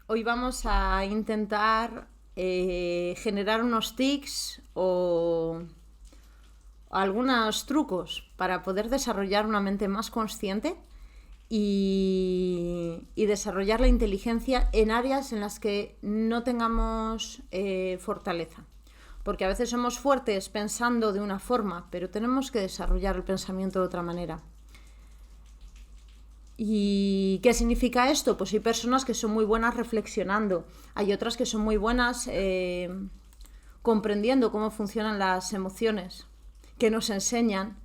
Hoy vamos a intentar generar unos tics o algunos trucos para poder desarrollar una mente más consciente y desarrollar la inteligencia en áreas en las que no tengamos fortaleza. Porque a veces somos fuertes pensando de una forma, pero tenemos que desarrollar el pensamiento de otra manera. ¿Y qué significa esto? Pues hay personas que son muy buenas reflexionando, hay otras que son muy buenas comprendiendo cómo funcionan las emociones, que nos enseñan.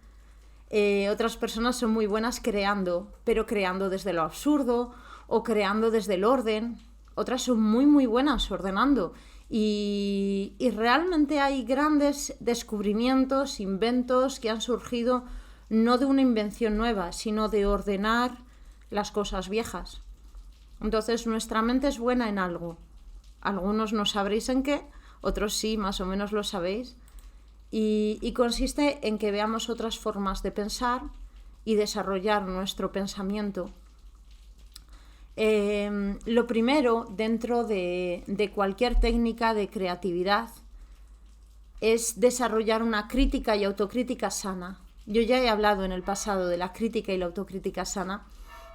Otras personas son muy buenas creando, pero creando desde lo absurdo o creando desde el orden. Otras son muy buenas ordenando. Y realmente hay grandes descubrimientos, inventos que han surgido no de una invención nueva, sino de ordenar las cosas viejas. Entonces nuestra mente es buena en algo. Algunos no sabréis en qué, otros sí, más o menos lo sabéis. Y consiste en que veamos otras formas de pensar y desarrollar nuestro pensamiento. Lo primero dentro de cualquier técnica de creatividad es desarrollar una crítica y autocrítica sana. Yo ya he hablado en el pasado de la crítica y la autocrítica sana.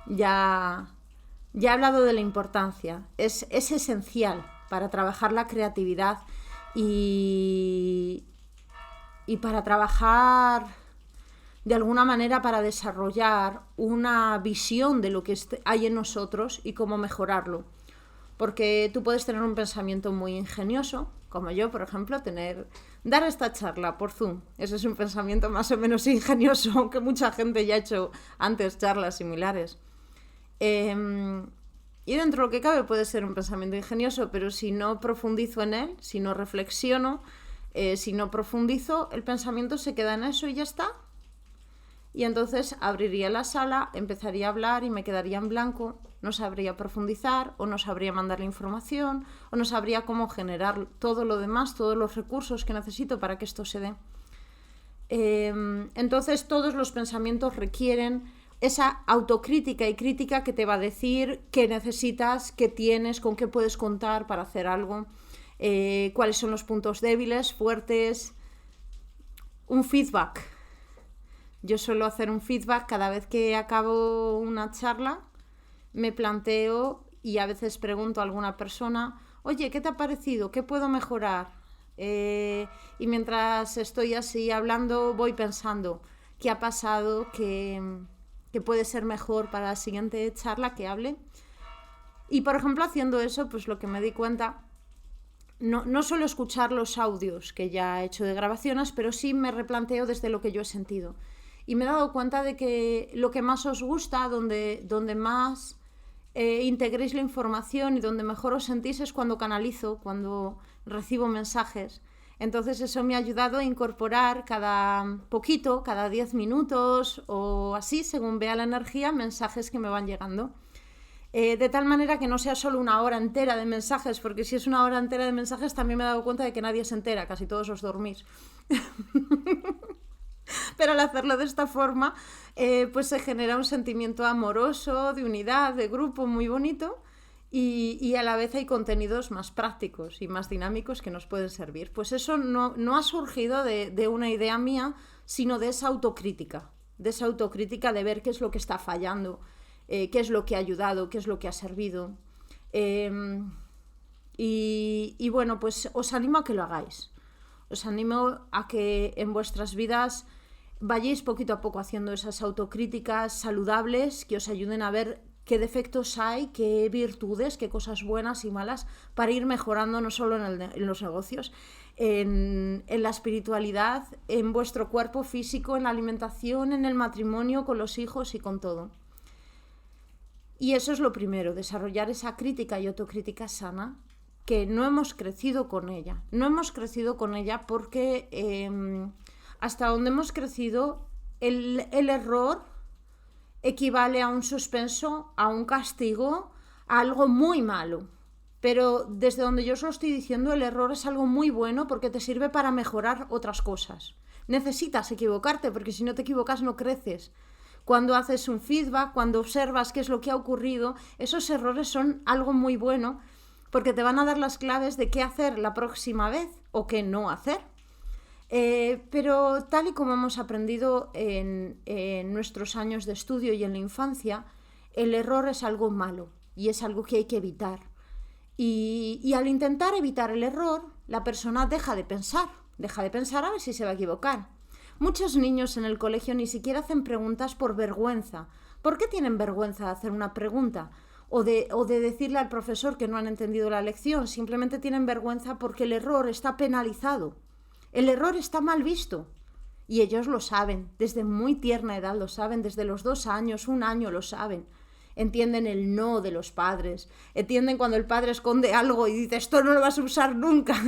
Ya he hablado de la importancia. Es esencial para trabajar la creatividad y para trabajar de alguna manera para desarrollar una visión de lo que hay en nosotros y cómo mejorarlo. Porque tú puedes tener un pensamiento muy ingenioso, como yo, por ejemplo, dar esta charla por Zoom. Ese es un pensamiento más o menos ingenioso, aunque mucha gente ya ha hecho antes charlas similares. Y dentro de lo que cabe puede ser un pensamiento ingenioso, pero si no profundizo en él, si no reflexiono, si no profundizo, el pensamiento se queda en eso y ya está. Y entonces abriría la sala, empezaría a hablar y me quedaría en blanco, no sabría profundizar o no sabría mandar la información o no sabría cómo generar todo lo demás, todos los recursos que necesito para que esto se dé. Entonces todos los pensamientos requieren esa autocrítica y crítica que te va a decir qué necesitas, qué tienes, con qué puedes contar para hacer algo, cuáles son los puntos débiles, fuertes, un feedback. Yo suelo hacer un feedback cada vez que acabo una charla, me planteo y a veces pregunto a alguna persona, oye, ¿qué te ha parecido? ¿Qué puedo mejorar? Y mientras estoy así hablando voy pensando qué ha pasado, qué puede ser mejor para la siguiente charla que hable. Y por ejemplo haciendo eso, pues lo que me di cuenta, no suelo escuchar los audios que ya he hecho de grabaciones, pero sí me replanteo desde lo que yo he sentido. Y me he dado cuenta de que lo que más os gusta, donde más integréis la información y donde mejor os sentís es cuando canalizo, cuando recibo mensajes. Entonces eso me ha ayudado a incorporar cada poquito, cada 10 minutos o así, según vea la energía, mensajes que me van llegando. De tal manera que no sea solo una hora entera de mensajes, porque si es una hora entera de mensajes también me he dado cuenta de que nadie se entera, casi todos os dormís. Pero al hacerlo de esta forma, pues se genera un sentimiento amoroso, de unidad, de grupo muy bonito y a la vez hay contenidos más prácticos y más dinámicos que nos pueden servir. Pues eso no ha surgido de una idea mía, sino de esa autocrítica de ver qué es lo que está fallando, qué es lo que ha ayudado, qué es lo que ha servido. Y bueno, pues os animo a que lo hagáis. Os animo a que en vuestras vidas vayáis poquito a poco haciendo esas autocríticas saludables que os ayuden a ver qué defectos hay, qué virtudes, qué cosas buenas y malas para ir mejorando no solo en los negocios, en la espiritualidad, en vuestro cuerpo físico, en la alimentación, en el matrimonio, con los hijos y con todo. Y eso es lo primero, desarrollar esa crítica y autocrítica sana, que no hemos crecido con ella. No hemos crecido con ella porque hasta donde hemos crecido el error equivale a un suspenso, a un castigo, a algo muy malo. Pero desde donde yo os lo estoy diciendo, el error es algo muy bueno porque te sirve para mejorar otras cosas. Necesitas equivocarte porque si no te equivocas no creces. Cuando haces un feedback, cuando observas qué es lo que ha ocurrido, esos errores son algo muy bueno porque te van a dar las claves de qué hacer la próxima vez o qué no hacer. Pero tal y como hemos aprendido en nuestros años de estudio y en la infancia, el error es algo malo y es algo que hay que evitar. Y al intentar evitar el error, la persona deja de pensar a ver si se va a equivocar. Muchos niños en el colegio ni siquiera hacen preguntas por vergüenza. ¿Por qué tienen vergüenza de hacer una pregunta? O de decirle al profesor que no han entendido la lección. Simplemente tienen vergüenza porque el error está penalizado. El error está mal visto. Y ellos lo saben. Desde muy tierna edad lo saben. Desde los 2 años, 1 año lo saben. Entienden el no de los padres. Entienden cuando el padre esconde algo y dice, esto no lo vas a usar nunca.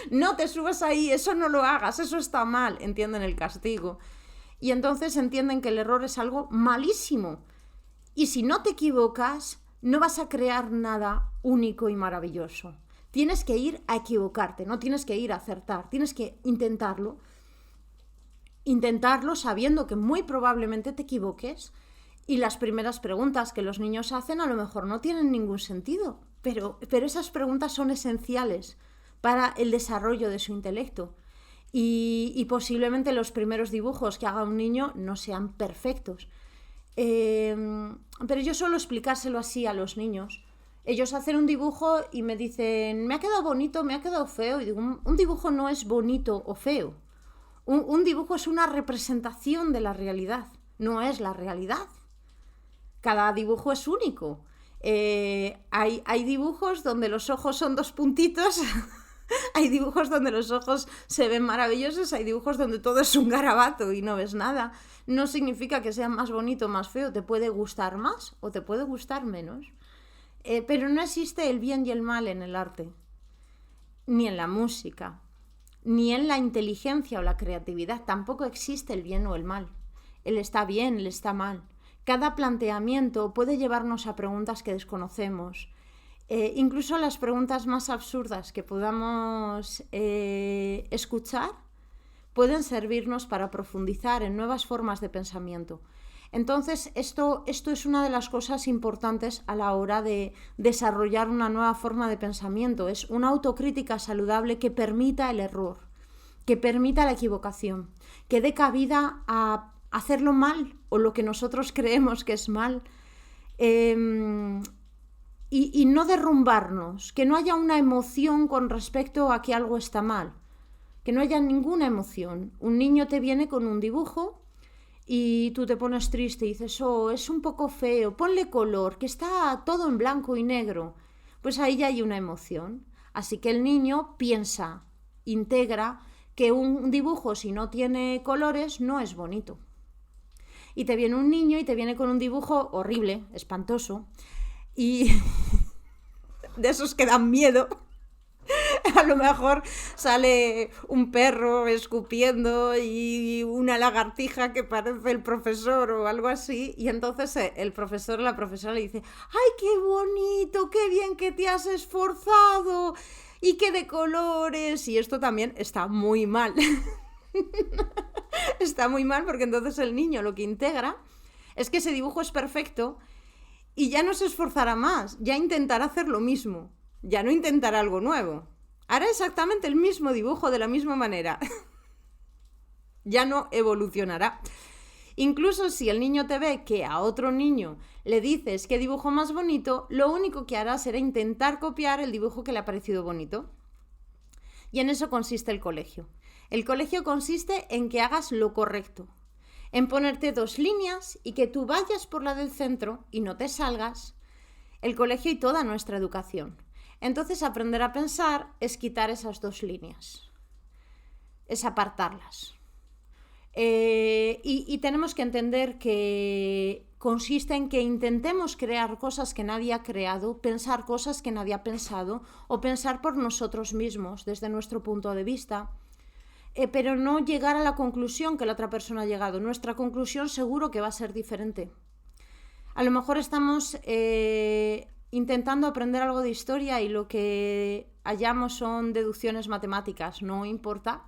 No te subas ahí, eso no lo hagas, eso está mal. Entienden el castigo. Y entonces entienden que el error es algo malísimo. Y si no te equivocas, no vas a crear nada único y maravilloso. Tienes que ir a equivocarte, no tienes que ir a acertar, tienes que intentarlo. Intentarlo sabiendo que muy probablemente te equivoques. Y las primeras preguntas que los niños hacen a lo mejor no tienen ningún sentido, pero esas preguntas son esenciales para el desarrollo de su intelecto. Y posiblemente los primeros dibujos que haga un niño no sean perfectos. Pero yo suelo explicárselo así a los niños. Ellos hacen un dibujo y me dicen, me ha quedado bonito, me ha quedado feo. Y digo, un dibujo no es bonito o feo. Un dibujo es una representación de la realidad, no es la realidad. Cada dibujo es único. Hay dibujos donde los ojos son 2 puntitos, hay dibujos donde los ojos se ven maravillosos, hay dibujos donde todo es un garabato y no ves nada. No significa que sea más bonito o más feo, te puede gustar más o te puede gustar menos. Pero no existe el bien y el mal en el arte, ni en la música, ni en la inteligencia o la creatividad. Tampoco existe el bien o el mal. Él está bien, él está mal. Cada planteamiento puede llevarnos a preguntas que desconocemos. Incluso las preguntas más absurdas que podamos escuchar pueden servirnos para profundizar en nuevas formas de pensamiento. Entonces, esto es una de las cosas importantes a la hora de desarrollar una nueva forma de pensamiento. Es una autocrítica saludable que permita el error, que permita la equivocación, que dé cabida a hacerlo mal o lo que nosotros creemos que es mal, y no derrumbarnos, que no haya una emoción con respecto a que algo está mal, que no haya ninguna emoción. Un niño te viene con un dibujo y tú te pones triste y dices, oh, es un poco feo, ponle color, que está todo en blanco y negro. Pues ahí ya hay una emoción. Así que el niño piensa, integra que un dibujo si no tiene colores no es bonito. Y te viene un niño y te viene con un dibujo horrible, espantoso, y de esos que dan miedo. A lo mejor sale un perro escupiendo y una lagartija que parece el profesor o algo así, y entonces el profesor o la profesora le dice, ¡ay, qué bonito, qué bien que te has esforzado! Y qué de colores. Y esto también está muy mal. Está muy mal porque entonces el niño lo que integra es que ese dibujo es perfecto y ya no se esforzará más, ya intentará hacer lo mismo, ya no intentará algo nuevo. Hará exactamente el mismo dibujo de la misma manera. Ya no evolucionará. Incluso si el niño te ve que a otro niño le dices qué dibujo más bonito, lo único que hará será intentar copiar el dibujo que le ha parecido bonito. Y en eso consiste el colegio. El colegio consiste en que hagas lo correcto, en ponerte 2 líneas y que tú vayas por la del centro y no te salgas. El colegio y toda nuestra educación. Entonces aprender a pensar es quitar esas 2 líneas, es apartarlas. Y tenemos que entender que consiste en que intentemos crear cosas que nadie ha creado, pensar cosas que nadie ha pensado o pensar por nosotros mismos desde nuestro punto de vista, pero no llegar a la conclusión que la otra persona ha llegado. Nuestra conclusión seguro que va a ser diferente. A lo mejor estamos intentando aprender algo de historia y lo que hallamos son deducciones matemáticas. No importa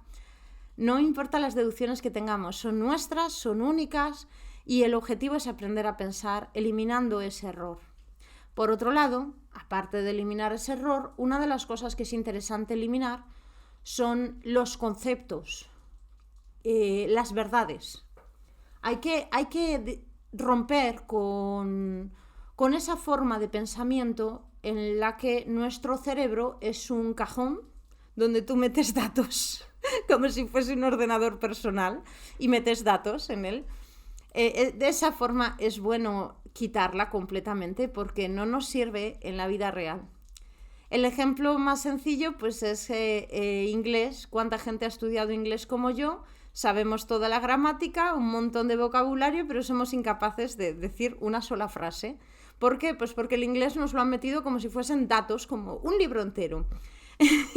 las deducciones que tengamos, son nuestras, son únicas y el objetivo es aprender a pensar eliminando ese error. Por otro lado, aparte de eliminar ese error, una de las cosas que es interesante eliminar son los conceptos, las verdades. Hay que romper con esa forma de pensamiento en la que nuestro cerebro es un cajón donde tú metes datos, como si fuese un ordenador personal, y metes datos en él. De esa forma es bueno quitarla completamente porque no nos sirve en la vida real. El ejemplo más sencillo pues es inglés. ¿Cuánta gente ha estudiado inglés como yo? Sabemos toda la gramática, un montón de vocabulario, pero somos incapaces de decir una sola frase. ¿Por qué? Pues porque el inglés nos lo han metido como si fuesen datos, como un libro entero.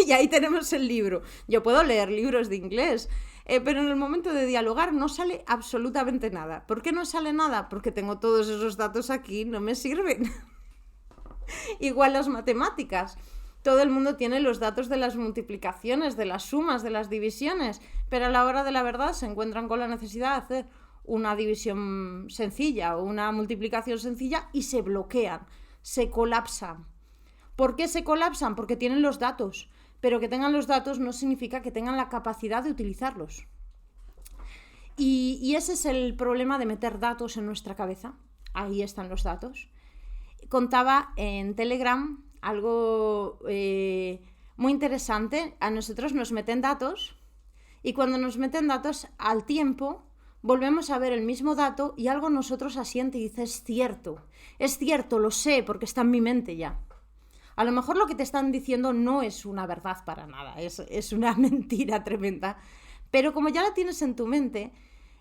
Y ahí tenemos el libro. Yo puedo leer libros de inglés, pero en el momento de dialogar no sale absolutamente nada. ¿Por qué no sale nada? Porque tengo todos esos datos aquí, no me sirven. Igual las matemáticas. Todo el mundo tiene los datos de las multiplicaciones, de las sumas, de las divisiones, pero a la hora de la verdad se encuentran con la necesidad de hacer una división sencilla o una multiplicación sencilla y se bloquean, se colapsan. ¿Por qué se colapsan? Porque tienen los datos, pero que tengan los datos no significa que tengan la capacidad de utilizarlos. Y ese es el problema de meter datos en nuestra cabeza. Ahí están los datos. Contaba en Telegram algo muy interesante. A nosotros nos meten datos y cuando nos meten datos al tiempo volvemos a ver el mismo dato y algo nosotros asiente y dice es cierto, lo sé porque está en mi mente ya. A lo mejor lo que te están diciendo no es una verdad para nada, es una mentira tremenda, pero como ya la tienes en tu mente,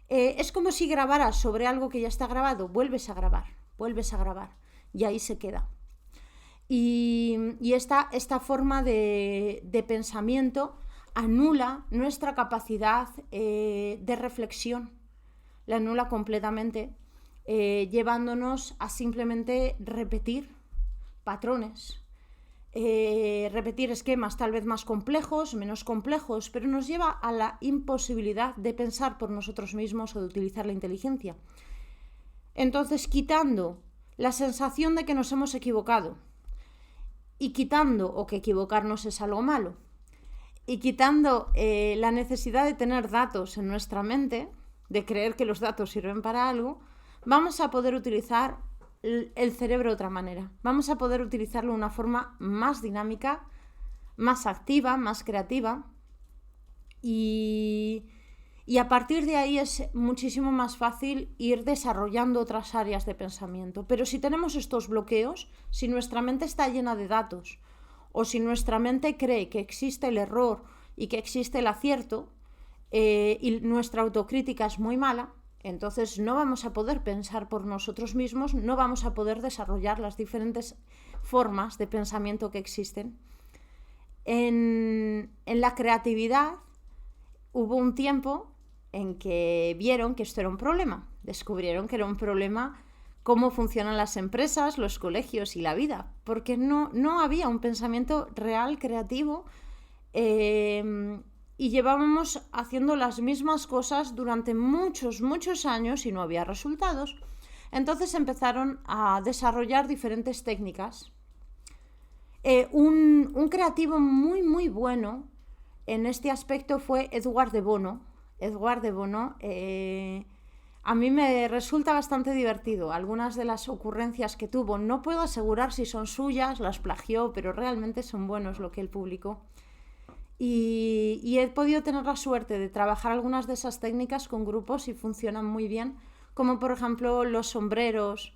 es como si grabaras sobre algo que ya está grabado, vuelves a grabar y ahí se queda. Y esta forma de pensamiento anula nuestra capacidad de reflexión, la anula completamente, llevándonos a simplemente repetir patrones, repetir esquemas tal vez más complejos, menos complejos, pero nos lleva a la imposibilidad de pensar por nosotros mismos o de utilizar la inteligencia. Entonces, quitando la sensación de que nos hemos equivocado, y quitando, o que equivocarnos es algo malo, y quitando la necesidad de tener datos en nuestra mente, de creer que los datos sirven para algo, vamos a poder utilizar el cerebro de otra manera. Vamos a poder utilizarlo de una forma más dinámica, más activa, más creativa, y a partir de ahí es muchísimo más fácil ir desarrollando otras áreas de pensamiento. Pero si tenemos estos bloqueos, si nuestra mente está llena de datos, o si nuestra mente cree que existe el error y que existe el acierto, y nuestra autocrítica es muy mala, entonces no vamos a poder pensar por nosotros mismos, no vamos a poder desarrollar las diferentes formas de pensamiento que existen. En la creatividad hubo un tiempo en que vieron que esto era un problema, descubrieron que era un problema cómo funcionan las empresas, los colegios y la vida, porque no había un pensamiento real, creativo, y llevábamos haciendo las mismas cosas durante muchos años y no había resultados. Entonces empezaron a desarrollar diferentes técnicas. Un creativo muy bueno en este aspecto fue Edward de Bono. Edward de Bono a mí me resulta bastante divertido. Algunas de las ocurrencias que tuvo, no puedo asegurar si son suyas, las plagió, pero realmente son buenos lo que él publicó. Y he podido tener la suerte de trabajar algunas de esas técnicas con grupos y funcionan muy bien, como por ejemplo los sombreros,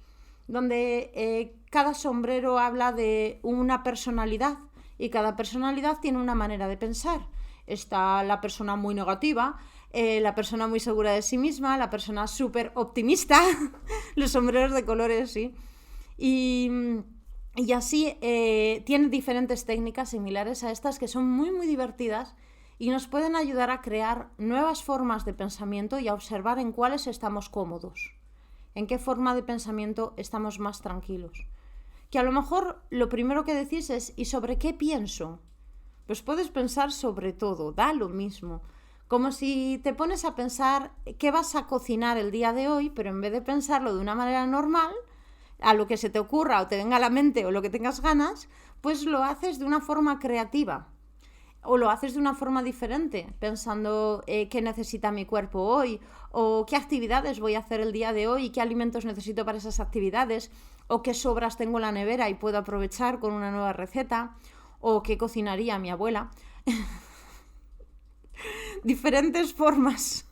donde cada sombrero habla de una personalidad y cada personalidad tiene una manera de pensar. Está la persona muy negativa, la persona muy segura de sí misma, la persona súper optimista, los sombreros de colores, sí. Y así tiene diferentes técnicas similares a estas que son muy divertidas y nos pueden ayudar a crear nuevas formas de pensamiento y a observar en cuáles estamos cómodos, en qué forma de pensamiento estamos más tranquilos. Que a lo mejor lo primero que decís es ¿y sobre qué pienso? Pues puedes pensar sobre todo, da lo mismo. Como si te pones a pensar qué vas a cocinar el día de hoy, pero en vez de pensarlo de una manera normal, a lo que se te ocurra o te venga a la mente o lo que tengas ganas, pues lo haces de una forma creativa. O lo haces de una forma diferente, pensando qué necesita mi cuerpo hoy, o qué actividades voy a hacer el día de hoy, qué alimentos necesito para esas actividades, o qué sobras tengo en la nevera y puedo aprovechar con una nueva receta, o qué cocinaría mi abuela. Diferentes formas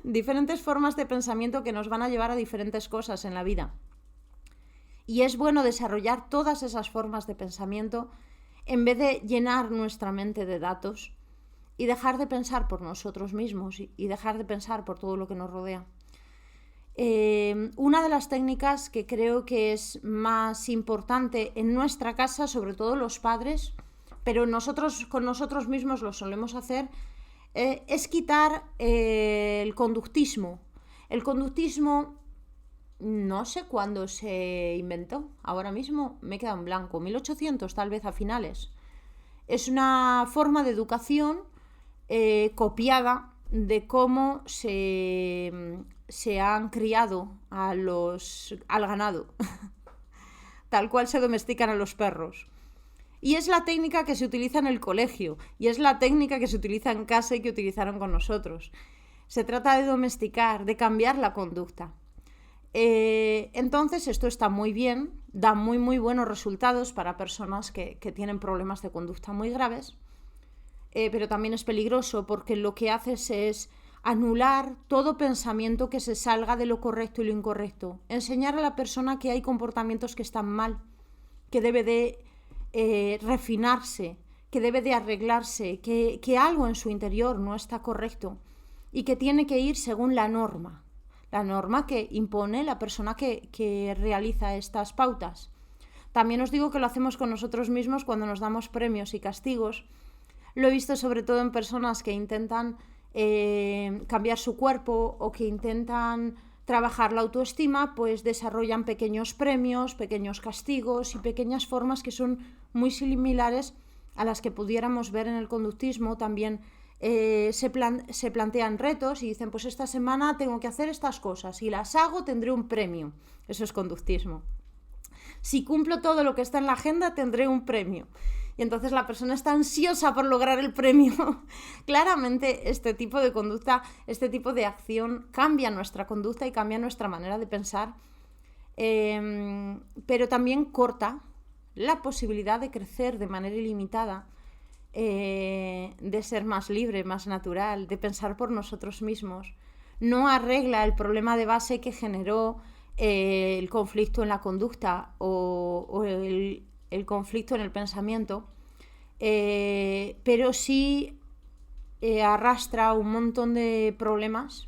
de pensamiento que nos van a llevar a diferentes cosas en la vida. Y es bueno desarrollar todas esas formas de pensamiento en vez de llenar nuestra mente de datos y dejar de pensar por nosotros mismos y dejar de pensar por todo lo que nos rodea. Una de las técnicas que creo que es más importante en nuestra casa, sobre todo los padres, pero nosotros con nosotros mismos lo solemos hacer, es quitar el conductismo. El conductismo no sé cuándo se inventó, ahora mismo me queda en blanco, 1800 tal vez a finales. Es una forma de educación copiada de cómo se han criado al ganado, tal cual se domestican a los perros. Y es la técnica que se utiliza en el colegio, y es la técnica que se utiliza en casa y que utilizaron con nosotros. Se trata de domesticar, de cambiar la conducta. Entonces esto está muy bien, da muy buenos resultados para personas que tienen problemas de conducta muy graves, pero también es peligroso porque lo que haces es anular todo pensamiento que se salga de lo correcto y lo incorrecto, enseñar a la persona que hay comportamientos que están mal, que debe de refinarse, que debe de arreglarse, que algo en su interior no está correcto y que tiene que ir según la norma que impone la persona que realiza estas pautas. También os digo que lo hacemos con nosotros mismos cuando nos damos premios y castigos. Lo he visto sobre todo en personas que intentan cambiar su cuerpo o que intentan trabajar la autoestima, pues desarrollan pequeños premios, pequeños castigos y pequeñas formas que son muy similares a las que pudiéramos ver en el conductismo. También se plantean retos y dicen, pues esta semana tengo que hacer estas cosas, si las hago tendré un premio. Eso es conductismo. Si cumplo todo lo que está en la agenda tendré un premio. Y entonces la persona está ansiosa por lograr el premio. Claramente este tipo de conducta, este tipo de acción cambia nuestra conducta y cambia nuestra manera de pensar, pero también corta la posibilidad de crecer de manera ilimitada, de ser más libre, más natural, de pensar por nosotros mismos. No arregla el problema de base que generó el conflicto en la conducta o el conflicto en el pensamiento, pero sí arrastra un montón de problemas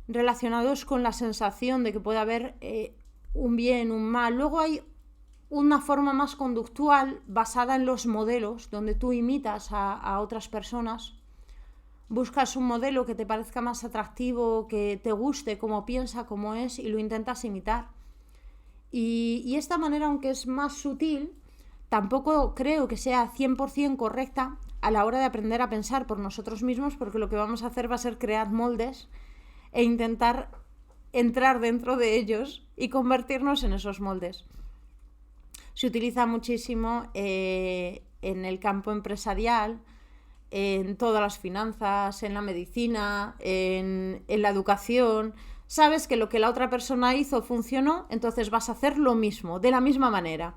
relacionados con la sensación de que puede haber un bien, un mal. Luego hay una forma más conductual basada en los modelos, donde tú imitas a otras personas, buscas un modelo que te parezca más atractivo, que te guste, cómo piensa, cómo es, y lo intentas imitar. Y esta manera, aunque es más sutil, tampoco creo que sea 100% correcta a la hora de aprender a pensar por nosotros mismos, porque lo que vamos a hacer va a ser crear moldes e intentar entrar dentro de ellos y convertirnos en esos moldes. Se utiliza muchísimo en el campo empresarial, en todas las finanzas, en la medicina, en la educación. Sabes que lo que la otra persona hizo funcionó, entonces vas a hacer lo mismo, de la misma manera.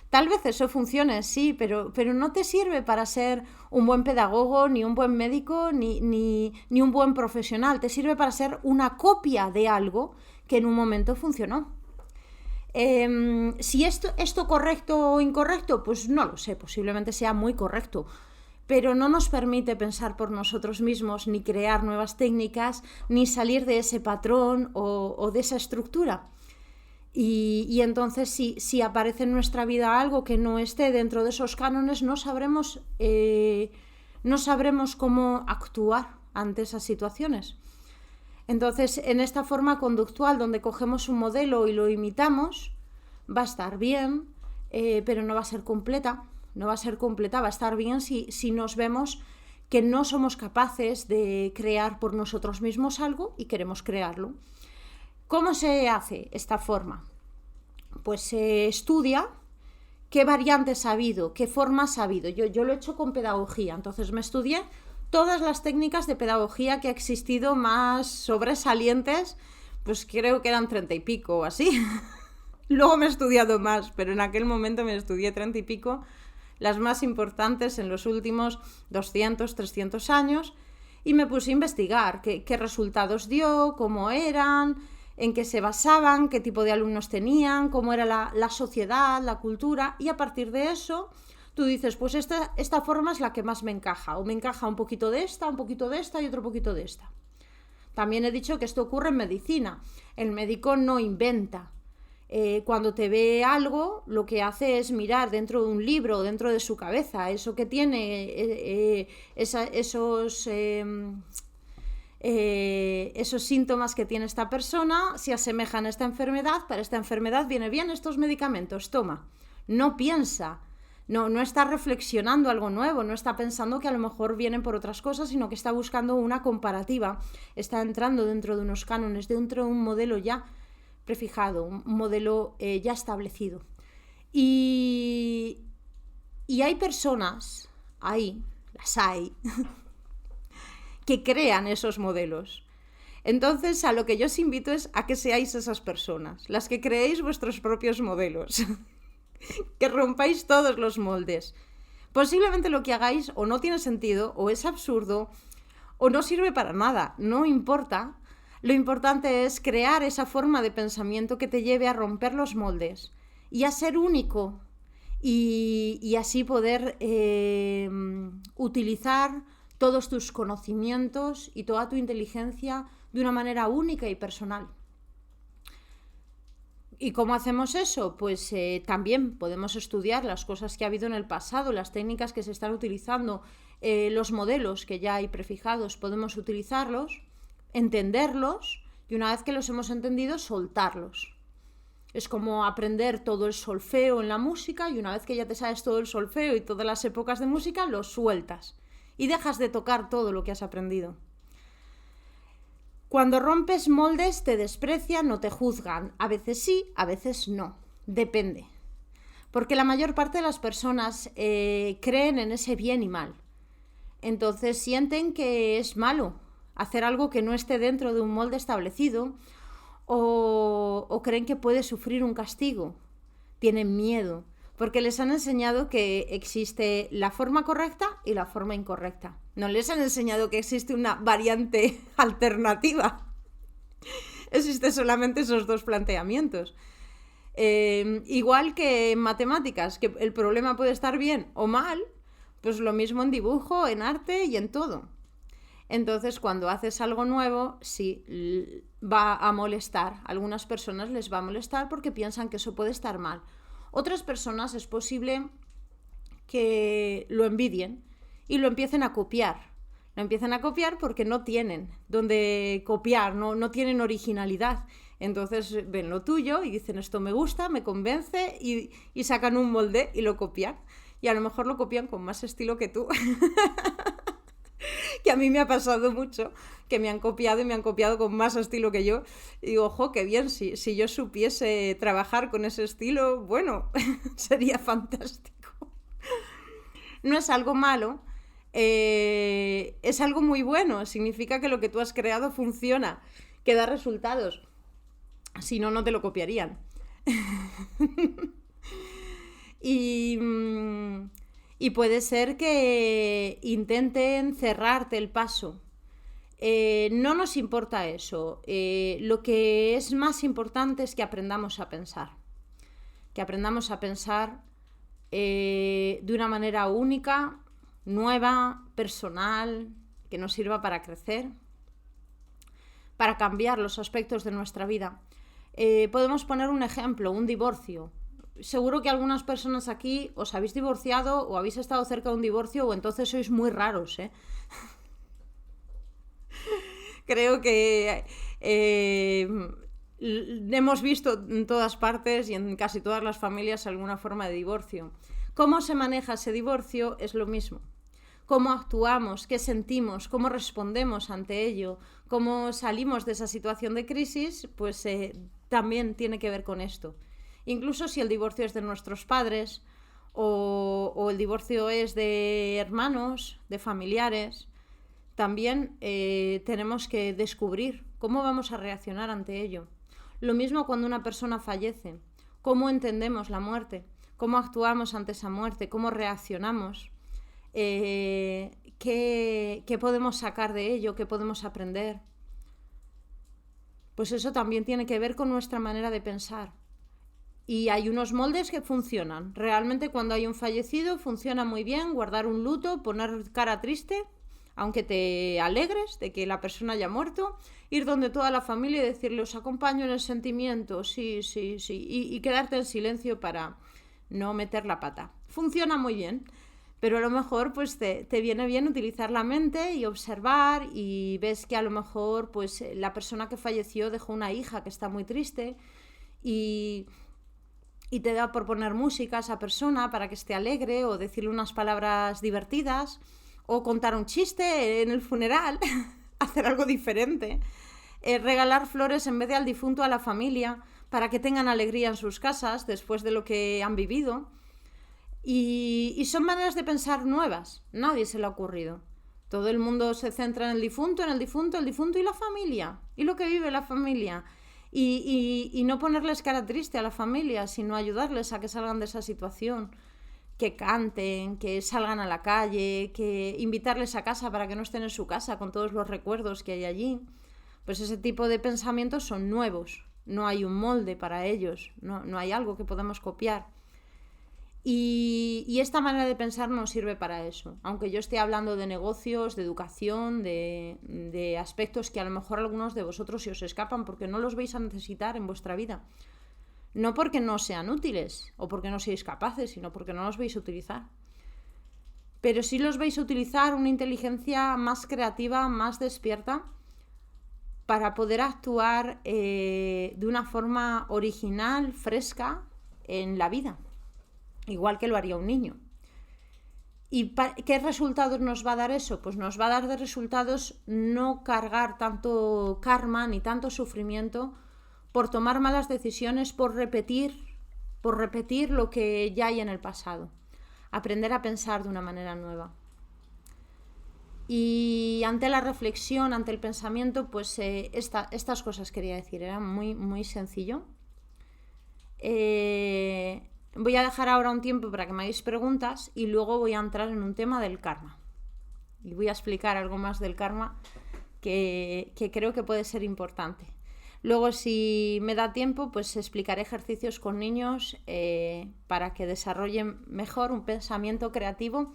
Tal vez eso funcione, sí, pero no te sirve para ser un buen pedagogo, ni un buen médico, ni un buen profesional. Te sirve para ser una copia de algo que en un momento funcionó. Si esto correcto o incorrecto, pues no lo sé, posiblemente sea muy correcto, pero no nos permite pensar por nosotros mismos, ni crear nuevas técnicas, ni salir de ese patrón o de esa estructura. Y entonces si aparece en nuestra vida algo que no esté dentro de esos cánones, no sabremos cómo actuar ante esas situaciones. Entonces, en esta forma conductual donde cogemos un modelo y lo imitamos, va a estar bien, pero no va a ser completa. No va a ser completa, va a estar bien si nos vemos que no somos capaces de crear por nosotros mismos algo y queremos crearlo. ¿Cómo se hace esta forma? Pues se estudia qué variantes ha habido, qué formas ha habido. Yo lo he hecho con pedagogía, entonces me estudié todas las técnicas de pedagogía que ha existido más sobresalientes, pues creo que eran 30 y pico o así. Luego me he estudiado más, pero en aquel momento me estudié 30 y pico, las más importantes en los últimos 200, 300 años, y me puse a investigar qué resultados dio, cómo eran, en qué se basaban, qué tipo de alumnos tenían, cómo era la sociedad, la cultura, y a partir de eso tú dices, pues esta forma es la que más me encaja, o me encaja un poquito de esta y otro poquito de esta. También he dicho que esto ocurre en medicina. El médico no inventa. Cuando te ve algo, lo que hace es mirar dentro de un libro, dentro de su cabeza, eso que tiene, esos síntomas que tiene esta persona, si asemejan a esta enfermedad, para esta enfermedad viene bien estos medicamentos, toma. No piensa. No está reflexionando algo nuevo, no está pensando que a lo mejor vienen por otras cosas, sino que está buscando una comparativa, está entrando dentro de unos cánones, dentro de un modelo ya prefijado, un modelo ya establecido. Y hay personas, las hay, que crean esos modelos. Entonces, a lo que yo os invito es a que seáis esas personas, las que creéis vuestros propios modelos. Que rompáis todos los moldes. Posiblemente lo que hagáis o no tiene sentido, o es absurdo, o no sirve para nada, no importa. Lo importante es crear esa forma de pensamiento que te lleve a romper los moldes y a ser único y así poder utilizar todos tus conocimientos y toda tu inteligencia de una manera única y personal. ¿Y cómo hacemos eso? Pues también podemos estudiar las cosas que ha habido en el pasado, las técnicas que se están utilizando, los modelos que ya hay prefijados, podemos utilizarlos, entenderlos y una vez que los hemos entendido, soltarlos. Es como aprender todo el solfeo en la música y una vez que ya te sabes todo el solfeo y todas las épocas de música, los sueltas y dejas de tocar todo lo que has aprendido. Cuando rompes moldes te desprecian o te juzgan. A veces sí, a veces no. Depende. Porque la mayor parte de las personas creen en ese bien y mal. Entonces sienten que es malo hacer algo que no esté dentro de un molde establecido o creen que puede sufrir un castigo. Tienen miedo. Porque les han enseñado que existe la forma correcta y la forma incorrecta. No les han enseñado que existe una variante alternativa. Existen solamente esos dos planteamientos. Igual que en matemáticas, que el problema puede estar bien o mal, pues lo mismo en dibujo, en arte y en todo. Entonces, cuando haces algo nuevo, sí, va a molestar. A algunas personas les va a molestar porque piensan que eso puede estar mal. Otras personas es posible que lo envidien y lo empiecen a copiar. Lo empiezan a copiar porque no tienen donde copiar, no tienen originalidad. Entonces ven lo tuyo y dicen esto me gusta, me convence y sacan un molde y lo copian. Y a lo mejor lo copian con más estilo que tú. Que a mí me ha pasado mucho, que me han copiado y me han copiado con más estilo que yo. Y digo, ojo, qué bien, si yo supiese trabajar con ese estilo, bueno, sería fantástico. No es algo malo, es algo muy bueno, significa que lo que tú has creado funciona, que da resultados. Si no, no te lo copiarían. Y puede ser que intenten cerrarte el paso. No nos importa eso. Lo que es más importante es que aprendamos a pensar. Que aprendamos a pensar de una manera única, nueva, personal, que nos sirva para crecer, para cambiar los aspectos de nuestra vida. Podemos poner un ejemplo, un divorcio. Seguro que algunas personas aquí os habéis divorciado o habéis estado cerca de un divorcio o entonces sois muy raros, ¿eh? Creo que hemos visto en todas partes y en casi todas las familias alguna forma de divorcio. ¿Cómo se maneja ese divorcio? Es lo mismo. cómo actuamos, qué sentimos, cómo respondemos ante ello, cómo salimos de esa situación de crisis, pues también tiene que ver con esto. Incluso si el divorcio es de nuestros padres o el divorcio es de hermanos, de familiares, también tenemos que descubrir cómo vamos a reaccionar ante ello. Lo mismo cuando una persona fallece, cómo entendemos la muerte, cómo actuamos ante esa muerte, cómo reaccionamos, qué podemos sacar de ello, qué podemos aprender. Pues eso también tiene que ver con nuestra manera de pensar. Y hay unos moldes que funcionan. Realmente cuando hay un fallecido funciona muy bien guardar un luto, poner cara triste, aunque te alegres de que la persona haya muerto, ir donde toda la familia y decirle os acompaño en el sentimiento, sí, y quedarte en silencio para no meter la pata. Funciona muy bien, pero a lo mejor pues te viene bien utilizar la mente y observar y ves que a lo mejor pues la persona que falleció dejó una hija que está muy triste y te da por poner música a esa persona para que esté alegre o decirle unas palabras divertidas o contar un chiste en el funeral, hacer algo diferente, regalar flores en vez de al difunto a la familia para que tengan alegría en sus casas después de lo que han vivido. Y son maneras de pensar nuevas, nadie se le ha ocurrido. Todo el mundo se centra en el difunto y la familia, y lo que vive la familia. Y no ponerles cara triste a la familia, sino ayudarles a que salgan de esa situación, que canten, que salgan a la calle, que invitarles a casa para que no estén en su casa con todos los recuerdos que hay allí. Pues ese tipo de pensamientos son nuevos, no hay un molde para ellos, no hay algo que podamos copiar. Y esta manera de pensar nos sirve para eso. Aunque yo esté hablando de negocios, de educación, de aspectos que a lo mejor algunos de vosotros se os escapan porque no los vais a necesitar en vuestra vida. No porque no sean útiles o porque no seáis capaces, sino porque no los vais a utilizar. Pero sí los vais a utilizar una inteligencia más creativa, más despierta, para poder actuar de una forma original, fresca en la vida. Igual que lo haría un niño. ¿Y qué resultados nos va a dar eso? Pues nos va a dar de resultados no cargar tanto karma ni tanto sufrimiento por tomar malas decisiones, por repetir lo que ya hay en el pasado. Aprender a pensar de una manera nueva. Y ante la reflexión, ante el pensamiento, pues estas cosas quería decir. Era muy, muy sencillo. Voy a dejar ahora un tiempo para que me hagáis preguntas y luego voy a entrar en un tema del karma. Y voy a explicar algo más del karma que creo que puede ser importante. Luego, si me da tiempo, pues explicaré ejercicios con niños para que desarrollen mejor un pensamiento creativo.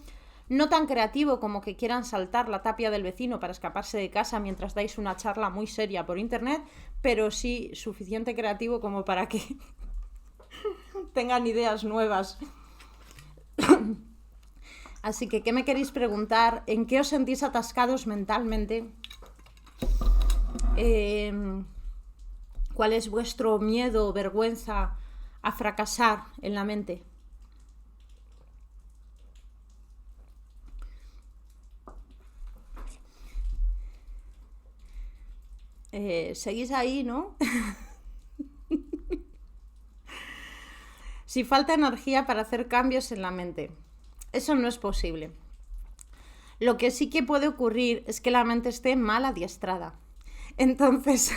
No tan creativo como que quieran saltar la tapia del vecino para escaparse de casa mientras dais una charla muy seria por internet, pero sí suficiente creativo como para que tengan ideas nuevas. Así que, ¿qué me queréis preguntar? ¿En qué os sentís atascados mentalmente? ¿Cuál es vuestro miedo o vergüenza a fracasar en la mente? Seguís ahí, ¿no? Si falta energía para hacer cambios en la mente, eso no es posible. Lo que sí que puede ocurrir es que la mente esté mal adiestrada. Entonces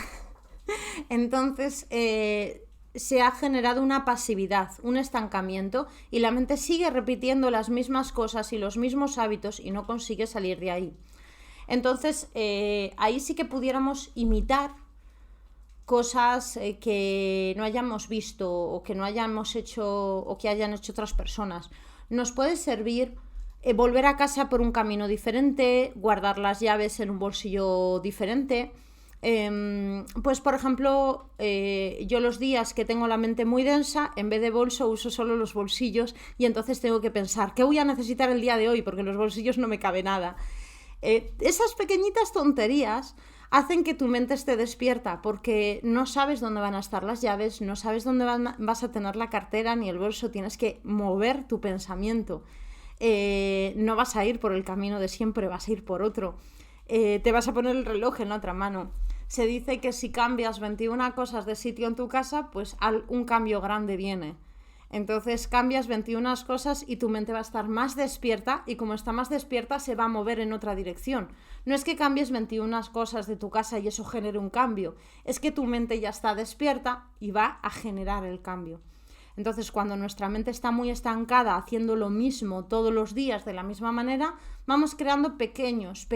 se ha generado una pasividad, un estancamiento, y la mente sigue repitiendo las mismas cosas y los mismos hábitos y no consigue salir de ahí. Entonces, ahí sí que pudiéramos imitar cosas que no hayamos visto o que no hayamos hecho o que hayan hecho otras personas. Nos puede servir volver a casa por un camino diferente, guardar las llaves en un bolsillo diferente. Pues por ejemplo, yo los días que tengo la mente muy densa, en vez de bolso uso solo los bolsillos y entonces tengo que pensar ¿qué voy a necesitar el día de hoy? Porque en los bolsillos no me cabe nada. Esas pequeñitas tonterías hacen que tu mente esté despierta porque no sabes dónde van a estar las llaves, no sabes dónde vas a tener la cartera ni el bolso, tienes que mover tu pensamiento. no vas a ir por el camino de siempre, vas a ir por otro. Te vas a poner el reloj en la otra mano. Se dice que si cambias 21 cosas de sitio en tu casa, pues un cambio grande viene. Entonces cambias 21 cosas y tu mente va a estar más despierta, y como está más despierta se va a mover en otra dirección. No es que cambies 21 cosas de tu casa y eso genere un cambio, es que tu mente ya está despierta y va a generar el cambio. Entonces, cuando nuestra mente está muy estancada haciendo lo mismo todos los días de la misma manera, vamos creando pequeños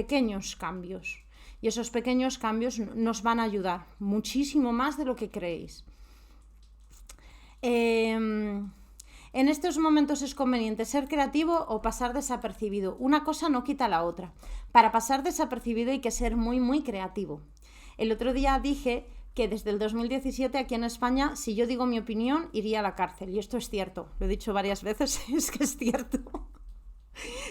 cambios. Y esos pequeños cambios nos van a ayudar muchísimo más de lo que creéis. En estos momentos es conveniente ser creativo o pasar desapercibido. Una cosa no quita la otra. Para pasar desapercibido hay que ser muy creativo. El otro día dije que desde el 2017 aquí en España, si yo digo mi opinión, iría a la cárcel. Y esto es cierto. Lo he dicho varias veces, es que es cierto.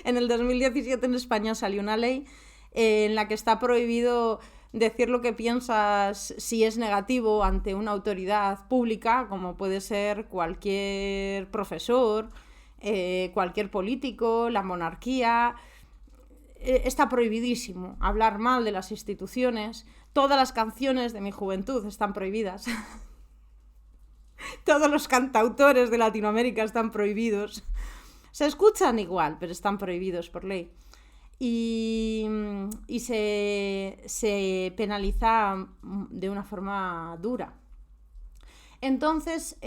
En el 2017 en España salió una ley en la que está prohibido decir lo que piensas si es negativo ante una autoridad pública, como puede ser cualquier profesor, cualquier político, la monarquía. Está prohibidísimo hablar mal de las instituciones. Todas las canciones de mi juventud están prohibidas. Todos los cantautores de Latinoamérica están prohibidos. Se escuchan igual, pero están prohibidos por ley. Y se penaliza de una forma dura. Entonces,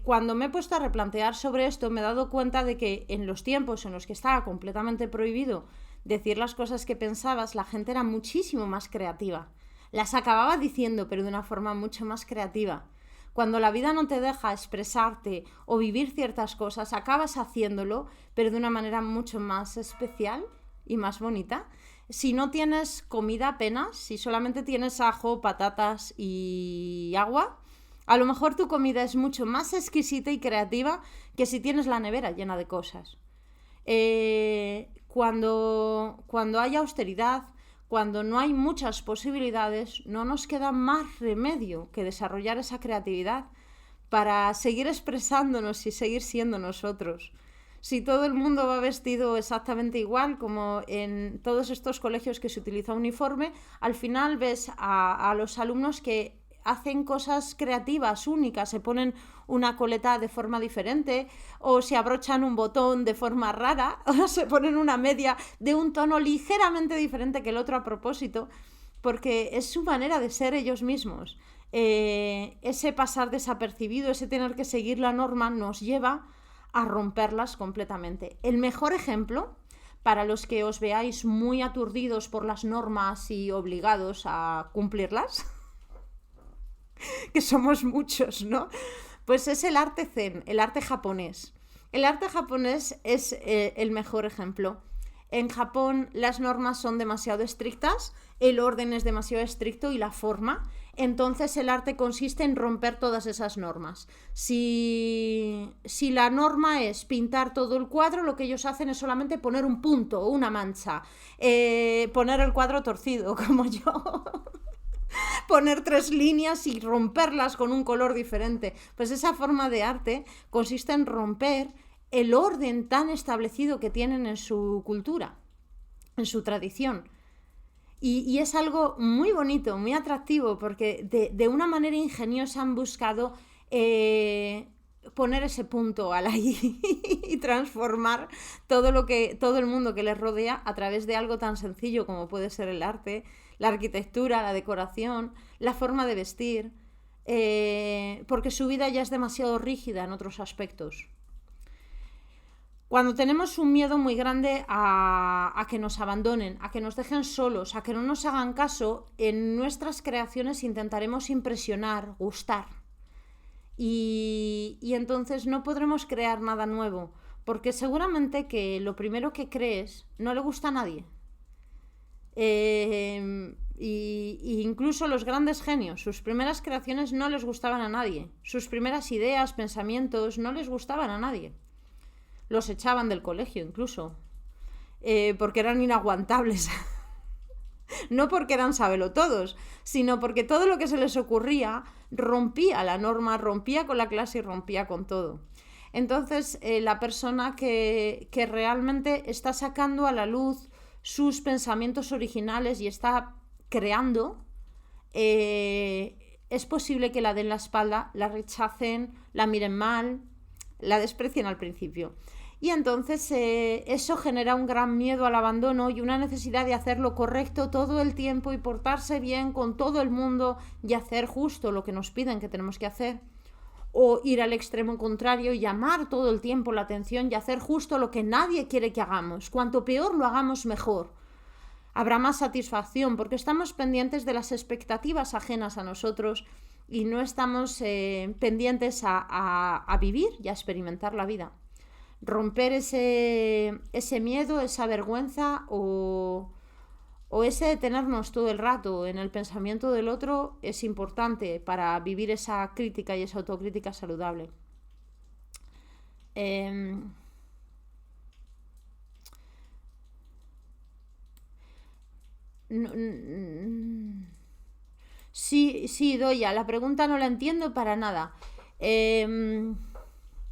cuando me he puesto a replantear sobre esto, me he dado cuenta de que en los tiempos en los que estaba completamente prohibido decir las cosas que pensabas, la gente era muchísimo más creativa. Las acababa diciendo, pero de una forma mucho más creativa. Cuando la vida no te deja expresarte o vivir ciertas cosas, acabas haciéndolo, pero de una manera mucho más especial y más bonita. Si no tienes comida apenas, si solamente tienes ajo, patatas y agua, a lo mejor tu comida es mucho más exquisita y creativa que si tienes la nevera llena de cosas. Cuando hay austeridad, cuando no hay muchas posibilidades, no nos queda más remedio que desarrollar esa creatividad para seguir expresándonos y seguir siendo nosotros. Si todo el mundo va vestido exactamente igual, como en todos estos colegios que se utiliza uniforme, al final ves a los alumnos que hacen cosas creativas, únicas, se ponen una coleta de forma diferente, o se abrochan un botón de forma rara, o se ponen una media de un tono ligeramente diferente que el otro a propósito, porque es su manera de ser ellos mismos. Ese pasar desapercibido, ese tener que seguir la norma, nos lleva a romperlas completamente. El mejor ejemplo, para los que os veáis muy aturdidos por las normas y obligados a cumplirlas, que somos muchos, ¿no? Pues es el arte zen, el arte japonés. El arte japonés es el mejor ejemplo. En Japón las normas son demasiado estrictas, el orden es demasiado estricto y la forma. Entonces el arte consiste en romper todas esas normas. Si la norma es pintar todo el cuadro, lo que ellos hacen es solamente poner un punto o una mancha, poner el cuadro torcido, como yo. Poner 3 líneas y romperlas con un color diferente. Pues esa forma de arte consiste en romper el orden tan establecido que tienen en su cultura, en su tradición. Y es algo muy bonito, muy atractivo, porque de una manera ingeniosa han buscado poner ese punto a la I y transformar todo el mundo que les rodea a través de algo tan sencillo como puede ser el arte, la arquitectura, la decoración, la forma de vestir, porque su vida ya es demasiado rígida en otros aspectos. Cuando tenemos un miedo muy grande a que nos abandonen, a que nos dejen solos, a que no nos hagan caso, en nuestras creaciones intentaremos impresionar, gustar. Y entonces no podremos crear nada nuevo, porque seguramente que lo primero que crees no le gusta a nadie. Y incluso los grandes genios, sus primeras creaciones no les gustaban a nadie. Sus primeras ideas, pensamientos no les gustaban a nadie. Los echaban del colegio incluso, porque eran inaguantables. No porque eran sabelotodos, sino porque todo lo que se les ocurría rompía la norma, rompía con la clase y rompía con todo. Entonces, la persona que realmente está sacando a la luz sus pensamientos originales y está creando, es posible que la den la espalda, la rechacen, la miren mal, la desprecien al principio. Y entonces eso genera un gran miedo al abandono y una necesidad de hacer lo correcto todo el tiempo y portarse bien con todo el mundo y hacer justo lo que nos piden que tenemos que hacer. O ir al extremo contrario y llamar todo el tiempo la atención y hacer justo lo que nadie quiere que hagamos. Cuanto peor lo hagamos, mejor. Habrá más satisfacción porque estamos pendientes de las expectativas ajenas a nosotros y no estamos pendientes a vivir y a experimentar la vida. Romper ese miedo, esa vergüenza o ese detenernos todo el rato en el pensamiento del otro es importante para vivir esa crítica y esa autocrítica saludable. Sí, Doya, la pregunta no la entiendo para nada.